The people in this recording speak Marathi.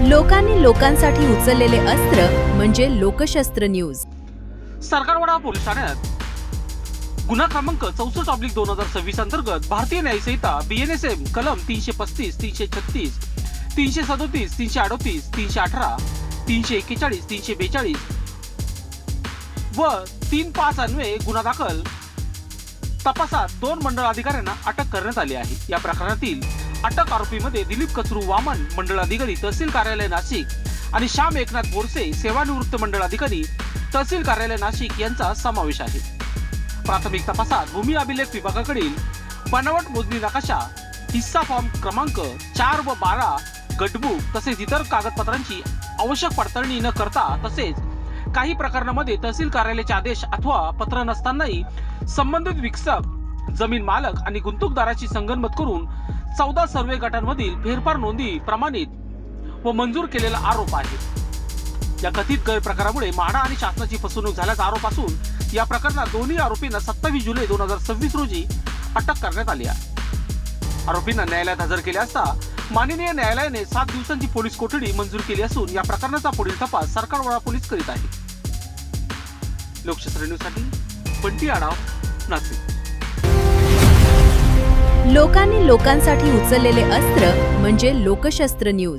लोकांनी लोकांसाठी उचललेले अस्त्र म्हणजे लोकशस्त्र न्यूज। सरकारवाडा पोलीस ठाण्यात गुन्हा क्रमांक 64/2026 अंतर्गत भारतीय न्याय संहिता BNSM कलम 335, 336, 337, 338, 318, 341, 342 व 35 अन्वये गुन्हा दाखल तपासात 2 मंडळ अधिकाऱ्यांना अटक करण्यात आली आहे। या प्रकरणातील अटक आरोपीमध्ये दिलीप कचरू वामन, मंडळ अधिकारी तहसील कार्यालय नाशिक आणि श्याम एकनाथ बोरसे, सेवानिवृत्त मंडळ अधिकारी तहसील कार्यालय नाशिक यांचा समावेश आहे। प्राथमिक तपासात भूमी अभिलेख विभागाकडील बनावट मोजणी नकाशा, हिस्सा फॉर्म क्रमांक 4 व 12, गटबुक तसेच इतर कागदपत्रांची आवश्यक पडताळणी न करता तसेच काही प्रकरणांमध्ये तहसील कार्यालयाचे आदेश अथवा पत्र नसतानाही संबंधित विकसक, जमीन मालक आणि गुंतवणूकदाराची संगनमत करून 14 सर्वे गटांमधील फेरफार नोंदी प्रमाणित व मंजूर केलेला आरोप आहे। या कथित गैरप्रकारामुळे म्हाडा आणि शासनाची फसवणूक झाल्याचा आरोप असून या प्रकरणात दोन्ही आरोपींना 27 जुलै 2026 रोजी अटक करण्यात आली आहे। आरोपींना न्यायालयात हजर केले असता माननीय न्यायालयाने 7 दिवसांची पोलीस कोठडी मंजूर केली असून या प्रकरणाचा पुढील तपास सरकारवाडा पोलीस करीत आहे। लोकशास्त्र न्यूजसाठी बंटी आढाव, नाशिक। लोकांनी लोकांसाठी उचललेले अस्त्र म्हणजे लोकशस्त्र न्यूज।